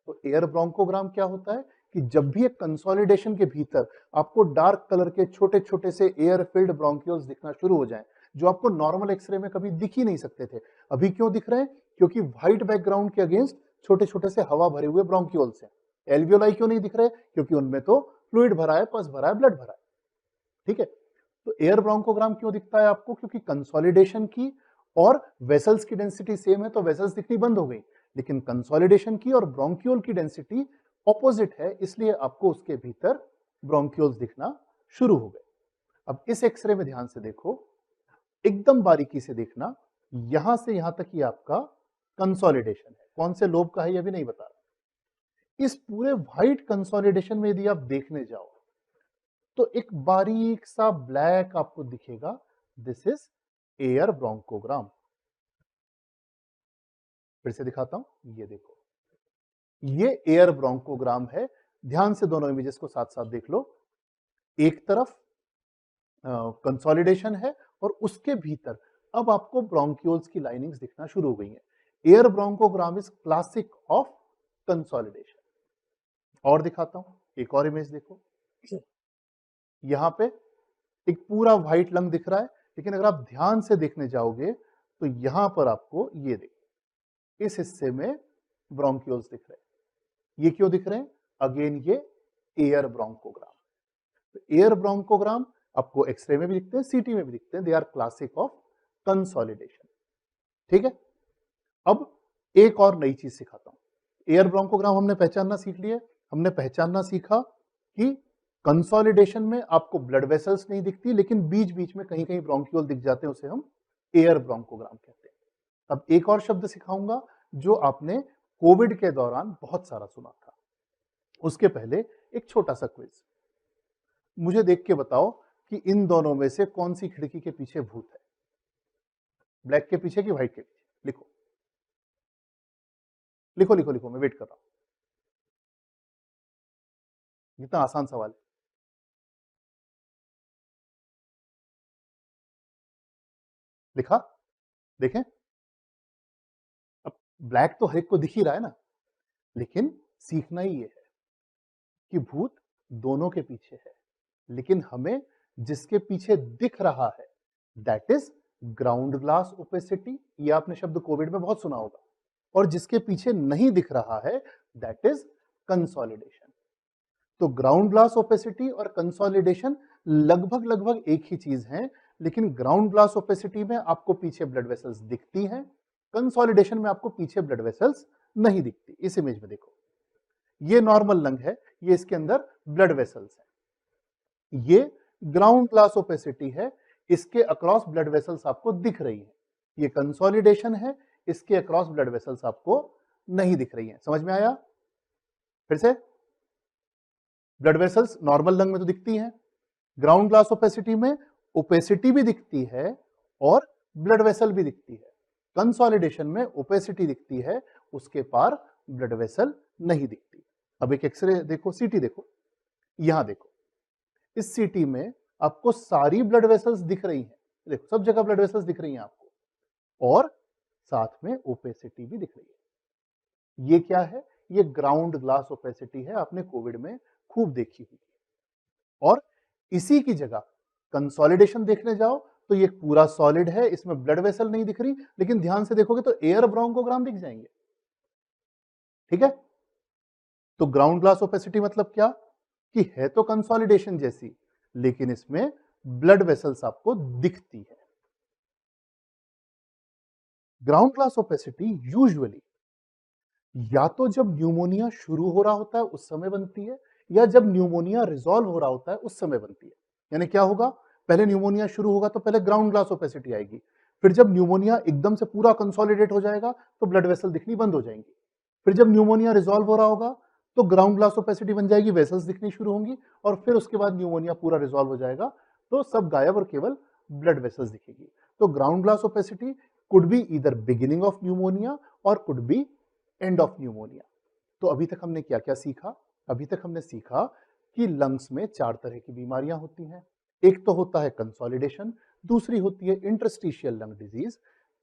तो एयर ब्रोंकोग्राम क्या होता है कि जब भी एक कंसोलिडेशन के भीतर आपको डार्क कलर के छोटे छोटे से एयर फिल्ड ब्रोंकियोल्स दिखना शुरू हो जाएं, जो आपको नॉर्मल एक्सरे में कभी दिख ही नहीं सकते थे। अभी क्यों दिख रहे हैं? क्योंकि व्हाइट बैकग्राउंड के अगेंस्ट छोटे छोटे से हवा भरे हुए ब्रोंकियोल्स हैं। एल्वियोलाई क्यों नहीं दिख रहे? क्योंकि उनमें तो फ्लूइड भरा है, पस भरा है, ब्लड भरा है। ठीक है, तो एयर ब्रोंकोग्राम क्यों दिखता है आपको? क्योंकि कंसोलिडेशन की और वेसल्स की डेंसिटी सेम है, तो वेसल्स दिखनी बंद हो गई, लेकिन कंसोलिडेशन की और ब्रोंकियोल की डेंसिटी ऑपोजिट है, इसलिए आपको उसके भीतर ब्रोंकियोल्स दिखना शुरू हो गए। अब इस एक्सरे में ध्यान से देखो, एकदम बारीकी से देखना, यहां से यहां तक ये आपका कंसोलिडेशन है। कौन से लोब का है यह भी नहीं बता रहा। इस पूरे व्हाइट कंसोलिडेशन में यदि आप देखने जाओ तो एक बारीक सा ब्लैक आपको दिखेगा, दिस इज एयर ब्रोंकोग्राम। फिर से दिखाता हूं, ये देखो, ये एयर ब्रोंकोग्राम है। ध्यान से दोनों इमेजेस को साथ साथ देख लो। एक तरफ कंसोलिडेशन है और उसके भीतर अब आपको ब्रोंकियोल्स की लाइनिंग्स दिखना शुरू हो गई हैं। Air bronchogram is classic of consolidation. और दिखाता हूं, एक और इमेज देखो, यहां पे एक पूरा व्हाइट लंग दिख रहा है, लेकिन अगर आप ध्यान से देखने जाओगे तो यहां पर आपको ये देखो, इस हिस्से में ब्रोंकियोल्स दिख रहे हैं। ये क्यों दिख रहे हैं? अगेन ये एयर ब्रोंकोग्राम। तो एयर ब्रोंकोग्राम आपको एक्सरे में भी दिखते हैं, सीटी में भी दिखते हैं। They are classic of consolidation. ठीक है, अब एक और नई चीज सिखाता हूं। एयर ब्रोंकोग्राम हमने पहचानना सीख लिया, हमने पहचानना सीखा कि कंसोलिडेशन में आपको ब्लड वेसल्स नहीं दिखती, लेकिन बीच बीच में कहीं कहीं ब्रोंक्यूल दिख जाते हैं, उसे हम एयर ब्रोंकोग्राम कहते हैं। अब एक और शब्द सिखाऊंगा जो आपने कोविड के दौरान बहुत सारा सुना था। उसके पहले एक छोटा सा क्विज, मुझे देख के बताओ कि इन दोनों में से कौन सी खिड़की के पीछे भूत है, ब्लैक के पीछे कि व्हाइट के पीछे? लिखो लिखो लिखो लिखो, मैं वेट कर रहा हूं। इतना आसान सवाल है। लिखा? देखें, अब ब्लैक तो हर एक को दिख ही रहा है ना, लेकिन सीखना ही ये है कि भूत दोनों के पीछे है, लेकिन हमें जिसके पीछे दिख रहा है that is ground glass opacity, ये आपने शब्द कोविड में बहुत सुना होगा, और जिसके पीछे नहीं दिख रहा है दैट इज कंसोलिडेशन। तो ग्राउंड ग्लास ओपेसिटी और कंसोलिडेशन लगभग लगभग एक ही चीज है, लेकिन ग्राउंड ग्लास ओपेसिटी में आपको पीछे ब्लड वेसल्स दिखती हैं, कंसोलिडेशन में आपको पीछे ब्लड वेसल्स नहीं दिखती। इस इमेज में देखो, ये नॉर्मल लंग है, ये इसके अंदर ब्लड वेसल्स है, ये ग्राउंड ग्लास ओपेसिटी है, इसके अक्रॉस ब्लड वेसल्स आपको दिख रही है। ये कंसोलिडेशन है, इसके अक्रॉस ब्लड वेसल्स आपको नहीं दिख रही है। समझ में आया? फिर से, ब्लड वेसल्स नॉर्मल लंग में तो दिखती हैं, ग्राउंड ग्लास ओपेसिटी में ओपेसिटी भी दिखती है और ब्लड वेसल भी दिखती है। कंसोलिडेशन में ओपेसिटी दिखती है, उसके पार ब्लड वेसल नहीं दिखती। अब एक एक्सरे देखो, सीटी देखो, यहां देखो, इस सीटी में आपको सारी ब्लड वेसल्स दिख रही हैं, देखो सब जगह ब्लड वेसल्स दिख रही हैं आपको, और साथ में ओपेसिटी भी दिख रही है। ये क्या है? ये ग्राउंड ग्लास ओपेसिटी है, आपने कोविड में खूब देखी हुई। और इसी की जगह कंसोलिडेशन देखने जाओ तो ये पूरा सॉलिड है, इसमें ब्लड वेसल नहीं दिख रही, लेकिन ध्यान से देखोगे तो एयर ब्रोंकोग्राम दिख जाएंगे। ठीक है? तो ग्राउंड ग्लास ओपेसिटी मतलब क्या कि है तो कंसोलिडेशन जैसी, लेकिन इसमें ब्लड वेसल्स आपको दिखती है। ग्राउंड ग्लास ओपेसिटी यूजुअली या तो जब न्यूमोनिया शुरू हो रहा होता है उस समय बनती है, या जब न्यूमोनिया रिजॉल्व हो रहा होता है उस समय बनती है। यानी क्या होगा? पहले न्यूमोनिया शुरू होगा तो पहले ग्राउंड ग्लास ओपेसिटी आएगी, फिर जब न्यूमोनिया एकदम से पूरा कंसोलिडेट हो जाएगा तो ब्लड वेसल दिखनी बंद हो जाएंगी, फिर जब न्यूमोनिया रिजॉल्व हो रहा होगा तो ग्राउंड ग्लास ओपेसिटी बन जाएगी, वेसल्स दिखनी शुरू होंगी, और फिर उसके बाद न्यूमोनिया पूरा रिजॉल्व हो जाएगा तो सब गायब और केवल ब्लड वेसल्स दिखेगी। तो ground glass opacity could be either beginning of pneumonia और could be end of pneumonia. तो अभी तक हमने क्या क्या सीखा? अभी तक हमने सीखा कि लंग्स में 4 तरह की बीमारियां होती हैं। एक तो होता है कंसोलिडेशन, दूसरी होती है इंटरस्टिशियल लंग डिजीज,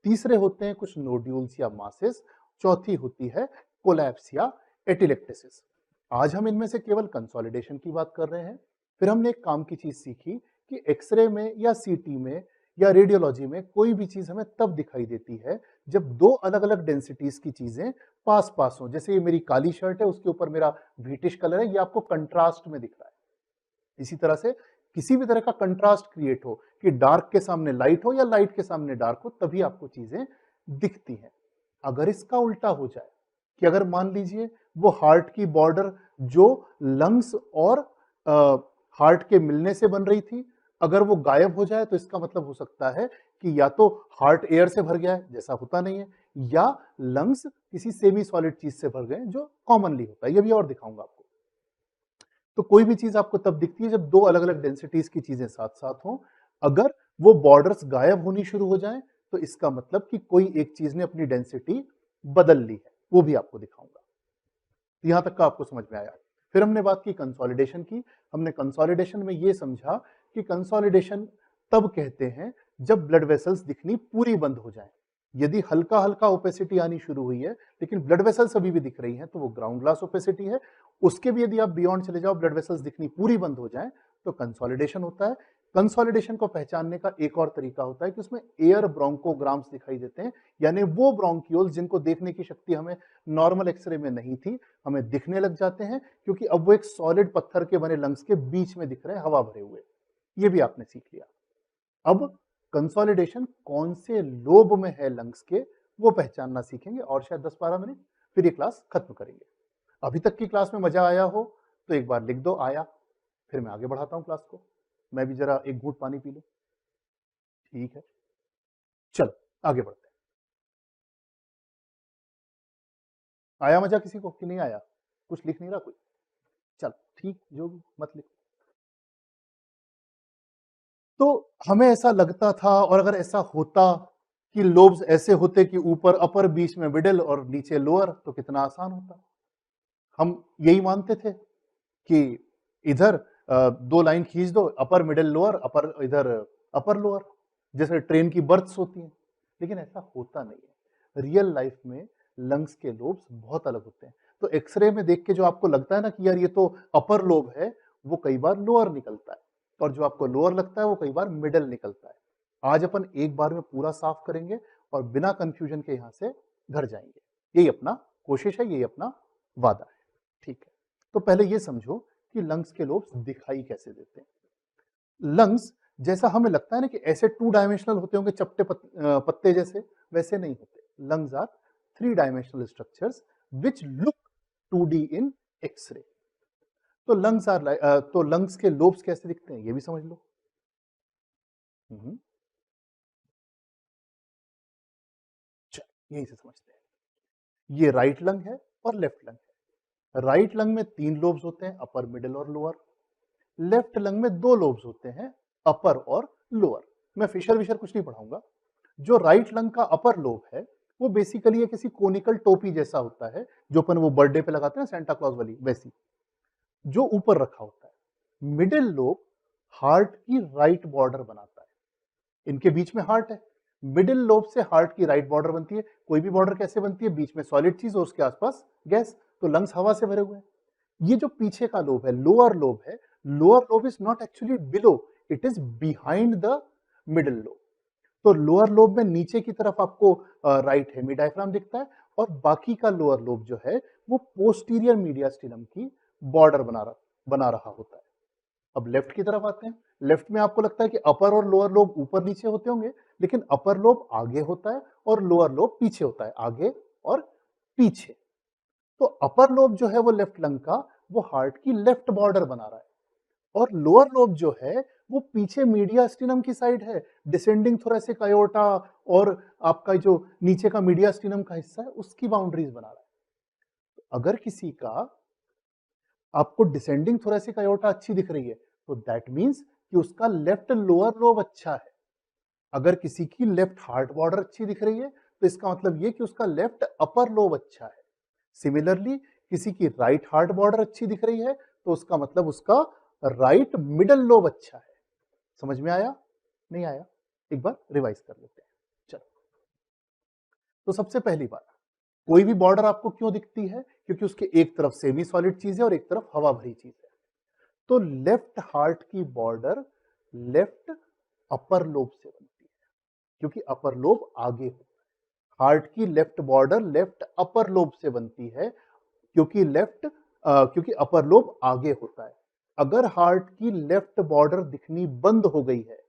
तीसरे होते हैं कुछ नोड्यूल्स या मासेस, चौथी होती है कोलैप्स या एटिलेक्टेसिस। आज हम इनमें से केवल कंसोलिडेशन की बात कर रहे हैं। फिर हमने एक काम की चीज सीखी कि एक्सरे में या सीटी में या रेडियोलॉजी में कोई भी चीज हमें तब दिखाई देती है जब दो अलग अलग डेंसिटीज की चीजें पास पास हो। जैसे ये मेरी काली शर्ट है, उसके ऊपर मेरा व्हीटिश कलर है, ये आपको कंट्रास्ट में दिख रहा है। इसी तरह से किसी भी तरह का कंट्रास्ट क्रिएट हो कि डार्क के सामने लाइट हो या लाइट के सामने डार्क हो, तभी आपको चीजें दिखती हैं। अगर इसका उल्टा हो जाए कि अगर मान लीजिए वो हार्ट की बॉर्डर जो लंग्स और हार्ट के मिलने से बन रही थी, अगर वो गायब हो जाए तो इसका मतलब हो सकता है कि या तो हार्ट एयर से भर गया है, जैसा होता नहीं है, या लंग्स किसी सेमी सॉलिड चीज से भर गए जो कॉमनली होता है। ये भी और दिखाऊंगा आपको। तो कोई भी चीज आपको तब दिखती है जब दो अलग अलग डेंसिटीज की चीजें साथ साथ हों। अगर वो बॉर्डर्स गायब होनी शुरू हो जाएं तो इसका मतलब कि कोई एक चीज ने अपनी डेंसिटी बदल ली है, वो भी आपको दिखाऊंगा। यहां तक का आपको समझ में आया? फिर हमने बात की कंसोलिडेशन की। हमने कंसोलिडेशन में यह समझा कि कंसोलिडेशन तब कहते हैं जब ब्लड वेसल्स दिखनी पूरी बंद हो जाए। यदि हल्का हल्का ओपेसिटी आनी शुरू हुई है लेकिन ब्लड वेसल्स अभी भी दिख रही हैं तो वो ग्राउंड ग्लास ओपेसिटी है। उसके भी यदि आप बियॉन्ड चले जाओ, ब्लड वेसल्स दिखनी पूरी बंद हो जाए तो कंसोलिडेशन होता है। कंसोलिडेशन को पहचानने का एक और तरीका होता है कि उसमें एयर ब्रोंकोग्राम्स दिखाई देते हैं, यानी वो ब्रोंक्यूल्स जिनको देखने की शक्ति हमें नॉर्मल एक्सरे में नहीं थी, हमें दिखने लग जाते हैं, क्योंकि अब वो एक सॉलिड पत्थर के बने लंग्स के बीच में दिख रहे हैं, हवा भरे हुए। ये भी आपने सीख लिया। अब कंसोलिडेशन कौन से लोब में है लंग्स के, वो पहचानना सीखेंगे और शायद 10-12 मिनट, फिर ये क्लास खत्म करेंगे। अभी तक की क्लास में मजा आया हो तो एक बार लिख दो आया, फिर मैं आगे बढ़ाता हूँ क्लास को। मैं भी जरा एक घूंट पानी पी लूं। ठीक है, चलो आगे बढ़ते हैं। आया मजा किसी को कि नहीं आया? कुछ लिख नहीं रहा कोई? चल ठीक, जो भी, मत लिख। तो हमें ऐसा लगता था, और अगर ऐसा होता कि लोब्स ऐसे होते कि ऊपर अपर, बीच में मिडिल और नीचे लोअर, तो कितना आसान होता। हम यही मानते थे कि इधर दो लाइन खींच दो, अपर मिडिल लोअर, अपर इधर अपर लोअर, जैसे ट्रेन की बर्थ्स होती हैं। लेकिन ऐसा होता नहीं है। रियल लाइफ में लंग्स के लोब्स बहुत अलग होते हैं। तो एक्सरे में देख के जो आपको लगता है ना कि यार ये तो अपर लोब है, वो कई बार लोअर निकलता है, और जो आपको लोअर लगता है वो कई बार मिडिल निकलता है। आज अपन एक बार में पूरा साफ करेंगे और बिना कंफ्यूजन के यहां से घर जाएंगे। यही अपना कोशिश है, यही अपना वादा है। ठीक है, तो पहले ये समझो कि लंग्स के लोब्स दिखाई कैसे देते हैं। लंग्स, जैसा हमें लगता है ना कि ऐसे 2 डायमेंशनल होते होंगे चपटे पत्ते जैसे, वैसे नहीं होते। Lungs are 3 dimensional structures which look 2D in X-ray. तो लंग्स के लोब्स कैसे दिखते हैं ये भी समझ लो। हम्म, चलो यही से समझते हैं। ये राइट लंग है और लेफ्ट लंग है। राइट लंग में 3 लोब्स होते हैं, अपर, मिडिल और लोअर। लेफ्ट लंग में 2 लोब्स होते हैं, अपर और लोअर। मैं फिशर विशर कुछ नहीं पढ़ाऊंगा। जो राइट लंग का अपर लोब है वो बेसिकली किसी कोनिकल टोपी जैसा होता है, जो अपन वो बर्थडे पे लगाते हैं सेंटा क्लॉज वाली, वैसी, जो ऊपर रखा होता है। मिडिल लोब हार्ट की राइट बॉर्डर बनाता है। इनके बीच में हार्ट है। मिडिल लोब से हार्ट की राइट बॉर्डर बनती है। कोई भी बॉर्डर कैसे बनती है? बीच में सॉलिड चीज और उसके आसपास गैस। तो लंग्स हवा से भरे हुए हैं। ये जो पीछे का लोब है, लोअर लोब है, lower lobe is not actually below, it is behind the middle lobe. तो लोअर लोब में नीचे की तरफ आपको राइट हेमी डायफ्राम दिखता है, और बाकी का लोअर लोब जो है वो पोस्टीरियर मीडियास्टिनम की बॉर्डर बना रहा होता है। अब लेफ्ट की तरफ आते हैं। लेफ्ट में आपको लगता है कि अपर और लोअर लोब ऊपर नीचे होते होंगे, लेकिन अपर लोब आगे होता है और लोअर लोब पीछे होता है, आगे और पीछे। तो अपर लोब जो है वो लेफ्ट लंग का, वो हार्ट की लेफ्ट बॉर्डर बना रहा है, और लोअर लोब जो है वो पीछे मीडियास्टिनम की साइड है, डिसेंडिंग थोरैसिक अयोर्टा और आपका जो नीचे का मीडियास्टिनम का हिस्सा है उसकी बाउंड्रीज बना रहा है। तो अगर किसी का आपको डिसेंडिंग थोरैसिक अयोर्टा अच्छी दिख रही है, तो दैट मींस कि उसका लेफ्ट लोअर लोब अच्छा है। अगर किसी की लेफ्ट हार्ट बॉर्डर अच्छी दिख रही है, तो इसका मतलब ये कि उसका लेफ्ट अपर लोब अच्छा है। सिमिलरली किसी की राइट हार्ट बॉर्डर अच्छी दिख रही है, तो उसका मतलब उसका राइट मिडल लोब अच्छा है। समझ में आया? नहीं आया? एक बार रिवाइज कर लेते हैं। चलो, तो सबसे पहली बात, कोई भी बॉर्डर आपको क्यों दिखती है? क्योंकि उसके एक तरफ सेमी सॉलिड चीज है और एक तरफ हवा भरी चीज है। तो लेफ्ट हार्ट की बॉर्डर लेफ्ट अपर लोब से बनती है, क्योंकि अपर लोब आगे होता है। हार्ट की left border left upper lobe से बनती है, क्योंकि अपर लोब आगे होता है। अगर हार्ट की लेफ्ट बॉर्डर दिखनी बंद हो गई है,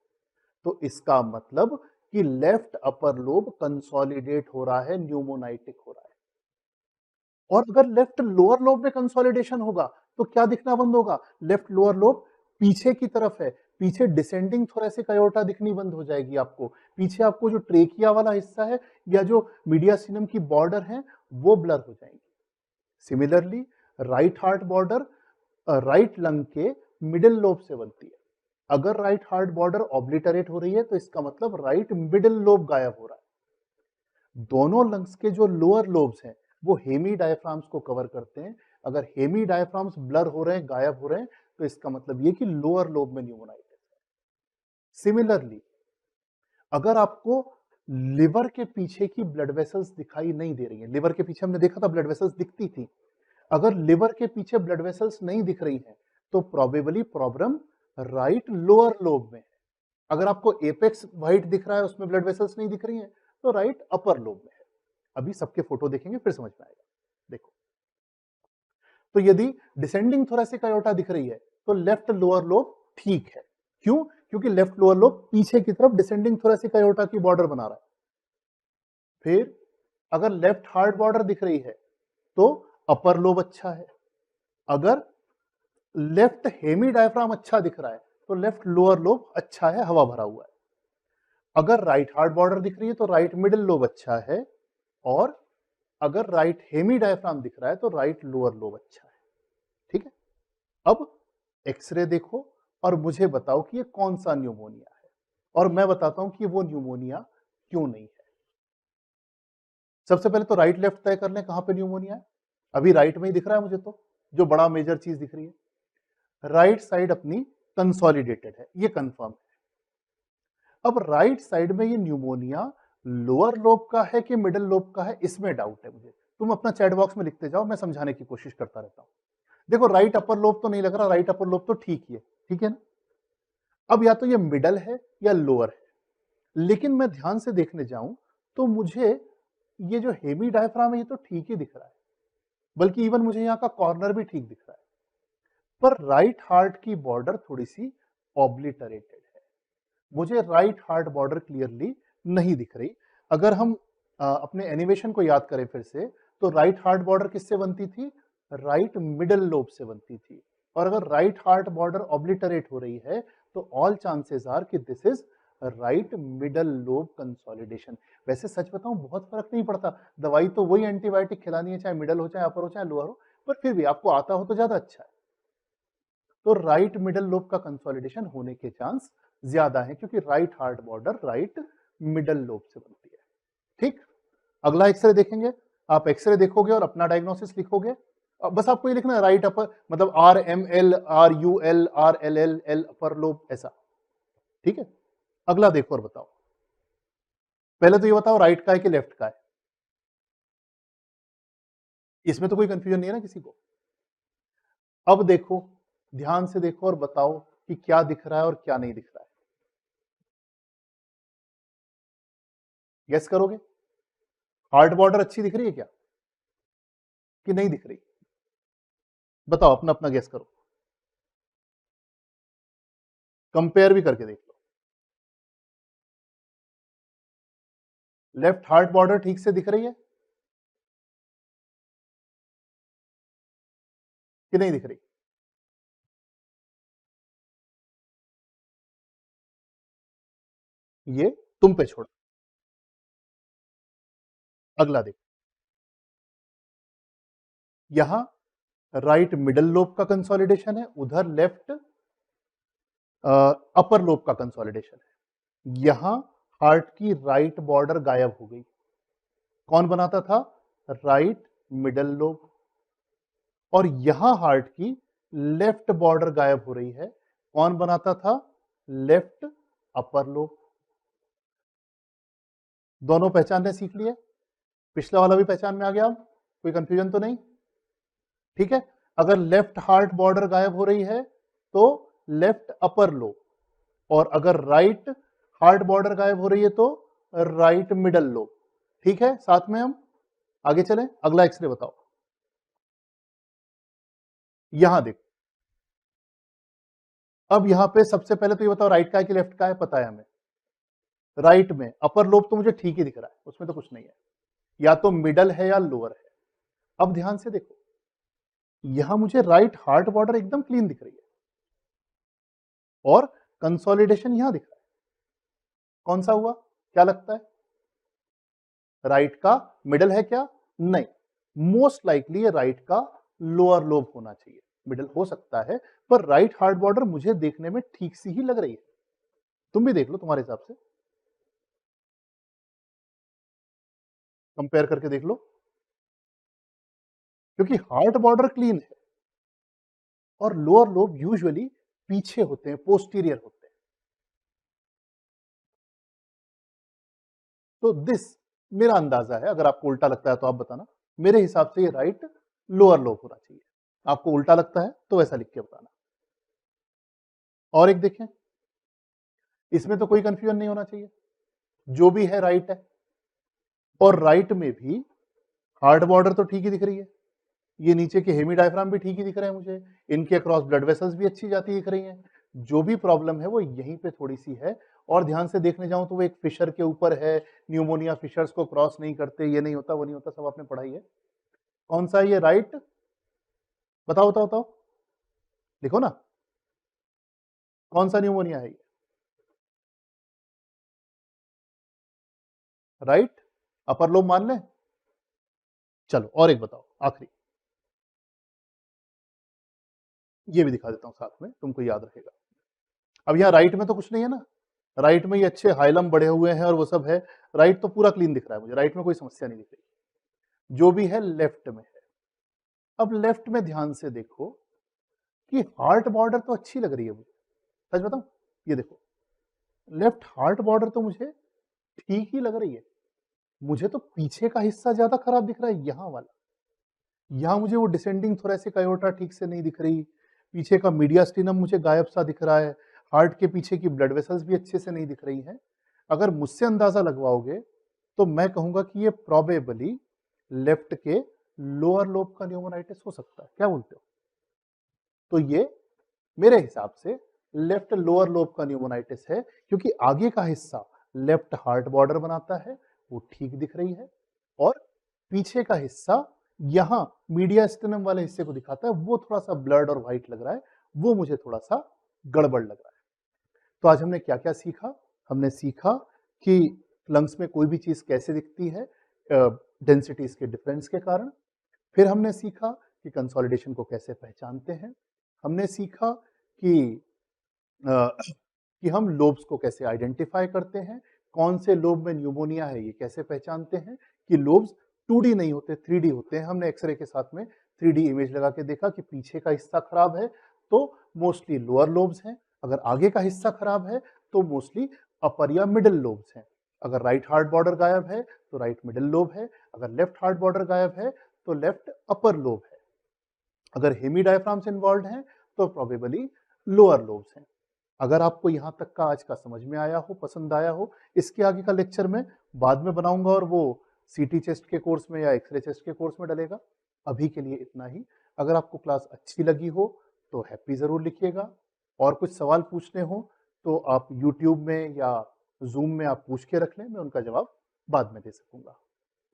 तो इसका मतलब कि लेफ्ट अपर लोब कंसोलिडेट हो रहा है, न्यूमोनाइटिक हो रहा है। और अगर लेफ्ट लोअर लोब में कंसोलिडेशन होगा तो क्या दिखना बंद होगा? लेफ्ट लोअर लोब पीछे की तरफ है, पीछे डिसेंडिंग थोरैसिक अयोर्टा दिखनी बंद हो जाएगी आपको। पीछे आपको जो ट्रेकिया वाला हिस्सा है या जो मीडियास्टिनम की बॉर्डर है वो ब्लर हो जाएंगी। Similarly right heart border right lung के मिडिल लोब से बनती है। अगर राइट हार्ट बॉर्डर ऑब्लिटरेट हो रही है, तो इसका मतलब राइट मिडिल लोब गायब हो रहा है। दोनों लंग्स के जो लोअर लोब्स हैं वो हेमी डायफ्राम्स को कवर करते हैं। अगर हेमी डायफ्राम्स ब्लर हो रहे हैं, गायब हो रहे हैं, तो इसका मतलब ये कि लोअर लोब में न्यूमोनाइटिस है। सिमिलरली अगर आपको लिवर के पीछे की ब्लड वेसल्स दिखाई नहीं दे रही हैं, लिवर के पीछे हमने देखा था ब्लड वेसल्स दिखती थी, अगर लिवर के पीछे ब्लड वेसल्स नहीं दिख रही हैं, तो probably problem right lower lobe में है। अगर आपको एपेक्स वाइट दिख रहा है, उसमें ब्लड वेसल्स नहीं दिख रही हैं, तो राइट अपर लोब में है। अभी सबके फोटो देखेंगे फिर समझ में आएगा। देखो, तो यदि डिसेंडिंग थोरैसिक अयोर्टा दिख रही है, तो लेफ्ट लोअर लोब ठीक है। क्यों? क्योंकि लेफ्ट लोअर लोब पीछे की तरफ डिसेंडिंग थोरैसिक अयोर्टा की बॉर्डर बना रहा है। फिर अगर लेफ्ट हार्ट बॉर्डर दिख रही है तो अपर लोब अच्छा है। अगर लेफ्ट हेमी डायफ्राम अच्छा दिख रहा है तो लेफ्ट लोअर लोब अच्छा है, हवा भरा हुआ है। अगर राइट हार्ट बॉर्डर दिख रही है तो राइट मिडिल लोब अच्छा है, और अगर राइट हेमी डायफ्राम दिख रहा है तो राइट लोअर लोब अच्छा है। ठीक है, अब एक्सरे देखो और मुझे बताओ कि ये कौन सा न्यूमोनिया है, और मैं बताता हूं कि वो न्यूमोनिया क्यों नहीं है। सबसे पहले तो राइट लेफ्ट तय कर लें, कहां पे न्यूमोनिया है। अभी राइट में ही दिख रहा है मुझे, तो जो बड़ा मेजर चीज दिख रही है राइट साइड अपनी कंसोलिडेटेड है, ये कंफर्म है। अब राइट साइड में ये न्यूमोनिया लोअर लोब का है कि मिडिल लोब का है, इसमें डाउट है मुझे। तुम अपना चैट बॉक्स में लिखते जाओ, मैं समझाने की कोशिश करता रहता हूं। देखो राइट अपर लोब तो नहीं लग रहा, राइट अपर लोब तो ठीक ही है, ठीक है ना। अब या तो ये मिडल है या लोअर है, लेकिन मैं ध्यान से देखने जाऊं तो मुझे ये जो हेमी डायफ्राम है ये तो ठीक ही दिख रहा है, बल्कि इवन मुझे यहाँ का कॉर्नर भी ठीक दिख रहा है। पर राइट हार्ट की बॉर्डर थोड़ी सी ऑब्लिटरेटेड है, मुझे राइट हार्ट बॉर्डर क्लियरली नहीं दिख रही। अगर हम अपने एनिमेशन को याद करें फिर से, तो राइट हार्ट बॉर्डर किससे बनती थी, राइट मिडल लोब से बनती थी। और अगर राइट हार्ट बॉर्डर ऑब्लिटरेट हो रही है तो ऑल चांसेस आर कि this is right middle lobe consolidation. वैसे सच बताऊं बहुत फर्क नहीं पड़ता, दवाई तो वही एंटीबायोटिक खिलानी है, चाहे मिडल हो, चाहे अपर हो, चाहे लोअर हो, पर फिर भी आपको आता हो तो ज्यादा अच्छा है। तो राइट मिडल लोब का कंसोलिडेशन होने के चांस ज्यादा है, क्योंकि right heart border right middle lobe से बनती है। ठीक, अगला एक्सरे देखेंगे। आप एक्सरे देखोगे और अपना डायग्नोसिस लिखोगे। बस आपको ये लिखना है राइट अपर, मतलब R M L, R U L, R L L, L upper lobe, ऐसा। ठीक है, अगला देखो और बताओ। पहले तो ये बताओ राइट का है कि लेफ्ट का है, इसमें तो कोई कंफ्यूजन नहीं है ना किसी को। अब देखो, ध्यान से देखो और बताओ कि क्या दिख रहा है और क्या नहीं दिख रहा है। गेस करोगे? हार्ट बॉर्डर अच्छी दिख रही है क्या, कि नहीं दिख रही? बताओ, अपना अपना गेस करो, कंपेयर भी करके देख लो। लेफ्ट हार्ट बॉर्डर ठीक से दिख रही है कि नहीं दिख रही? ये तुम पे छोड़ा। अगला देखो, यहां राइट मिडल लोब का कंसोलिडेशन है, उधर लेफ्ट अपर लोब का कंसोलिडेशन है। यहां हार्ट की राइट बॉर्डर गायब हो गई। कौन बनाता था? Right middle lobe. और यहां हार्ट की लेफ्ट बॉर्डर गायब हो रही है। कौन बनाता था? Left upper lobe. दोनों पहचानने सीख लिए, पिछला वाला भी पहचान में आ गया। अब कोई कंफ्यूजन तो नहीं? ठीक है, अगर लेफ्ट हार्ट बॉर्डर गायब हो रही है तो लेफ्ट अपर लोब, और अगर राइट हार्ट बॉर्डर गायब हो रही है तो राइट मिडल लोब। ठीक है, साथ में हम आगे चलें। अगला एक्सरे बताओ। यहां देखो, अब यहां पे सबसे पहले तो ये बताओ राइट का है कि लेफ्ट का है, पता है हमें। राइट में अपर लोब तो मुझे ठीक ही दिख रहा है, उसमें तो कुछ नहीं है, या तो मिडल है या लोअर है। अब ध्यान से देखो, यहां मुझे राइट हार्ट बॉर्डर एकदम क्लीन दिख रही है, और कंसोलिडेशन यहां दिख रहा है। कौन सा हुआ, क्या लगता है? राइट का मिडल है क्या? नहीं, मोस्ट लाइकली ये राइट का लोअर लोब होना चाहिए। मिडल हो सकता है, पर राइट हार्ट बॉर्डर मुझे देखने में ठीक सी ही लग रही है। तुम भी देख लो तुम्हारे हिसाब से, कंपेयर करके देख लो, क्योंकि हार्ट बॉर्डर क्लीन है और लोअर लोब यूजुअली पीछे होते हैं, पोस्टीरियर होते हैं। तो दिस मेरा अंदाजा है, अगर आपको उल्टा लगता है तो आप बताना। मेरे हिसाब से ये राइट लोअर लोब होना चाहिए। आपको उल्टा लगता है तो वैसा लिख के बताना। और एक देखें, इसमें तो कोई कंफ्यूजन नहीं होना चाहिए, जो भी है राइट है। और राइट में भी हार्ट बॉर्डर तो ठीक ही दिख रही है, ये नीचे के हेमी डायफ्राम भी ठीक ही दिख रहे हैं मुझे, इनके अक्रॉस ब्लड वेसल्स भी अच्छी जाती दिख रही हैं। जो भी प्रॉब्लम है वो यहीं पे थोड़ी सी है, और ध्यान से देखने जाऊँ तो वो एक फिशर के ऊपर है, न्यूमोनिया फिशर्स को क्रॉस नहीं करते, ये नहीं होता, वो नहीं होता, सब आपने पढ़ा ही है। कौन सा है ये राइट? बताओ, बताओ, बताओ। लिखो ना, कौन सा न्यूमोनिया है ये? राइट? अपर लोब मान लें? चलो और एक बताओ, आखिरी। ये भी दिखा देता हूँ साथ में, तुमको याद रहेगा। अब यहाँ राइट में तो कुछ नहीं है ना, राइट में ये अच्छे हाइलम बढ़े हुए हैं और वो सब है, राइट तो पूरा क्लीन दिख रहा है मुझे, राइट में कोई समस्या नहीं दिख रही। जो भी है लेफ्ट में है। अब लेफ्ट में ध्यान से देखो कि हार्ट बॉर्डर तो अच्छी लग रही है मुझे, सच बताऊं, ये देखो लेफ्ट हार्ट बॉर्डर तो मुझे ठीक ही लग रही है। मुझे तो पीछे का हिस्सा ज्यादा खराब दिख रहा है, यहाँ वाला। यहाँ मुझे वो डिसेंडिंग थोरेसिक अयोर्टा ठीक से नहीं दिख रही, पीछे का मीडियास्टिनम मुझे गायब सा दिख रहा है, हार्ट के पीछे की ब्लड वेसल्स भी अच्छे से नहीं दिख रही हैं। अगर मुझसे अंदाजा लगवाओगे तो मैं कहूंगा कि ये प्रोबेबली लेफ्ट के लोअर लोब का न्यूमोनाइटिस हो सकता है। क्या बोलते हो? तो ये मेरे हिसाब से लेफ्ट लोअर लोब का न्यूमोनाइटिस है, क्योंकि आगे का हिस्सा लेफ्ट हार्ट बॉर्डर बनाता है, वो ठीक दिख रही है, और पीछे का हिस्सा यहां मीडियास्टिनम वाले हिस्से को दिखाता है, वो थोड़ा सा ब्लड और व्हाइट लग रहा है, वो मुझे थोड़ा सा गड़बड़ लग रहा है। तो आज हमने क्या क्या सीखा? हमने सीखा कि लंग्स में कोई भी चीज कैसे दिखती है डेंसिटीज के डिफरेंस के कारण। फिर हमने सीखा कि कंसोलिडेशन को कैसे पहचानते हैं। हमने सीखा कि कि हम लोब्स को कैसे आइडेंटिफाई करते हैं, कौन से लोब में न्यूमोनिया है ये कैसे पहचानते हैं, कि लोब्स 2D नहीं होते 3D होते हैं। हमने एक्सरे के साथ में 3D इमेज लगा के देखा कि पीछे का हिस्सा खराब है तो मोस्टली लोअर लोब्स हैं, अगर आगे का हिस्सा खराब है तो मोस्टली अपर या मिडिल लोब्स हैं। अगर राइट हार्ट बॉर्डर गायब है तो राइट मिडिल लोब है, अगर लेफ्ट हार्ट बॉर्डर गायब है तो लेफ्ट अपर लोब है, अगर हेमी डायफ्राम्स इन्वॉल्व हैं तो प्रोबेबली लोअर लोब्स हैं। अगर आपको यहाँ तक का आज का समझ में आया हो, पसंद आया हो, इसके आगे का लेक्चर मैं बाद में बनाऊंगा और वो सीटी चेस्ट के कोर्स में या एक्सरे चेस्ट के कोर्स में डलेगा। अभी के लिए इतना ही। अगर आपको क्लास अच्छी लगी हो तो हैप्पी ज़रूर लिखिएगा, और कुछ सवाल पूछने हो तो आप यूट्यूब में या जूम में आप पूछ के रख लें, मैं उनका जवाब बाद में दे सकूंगा।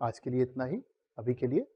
आज के लिए इतना ही, अभी के लिए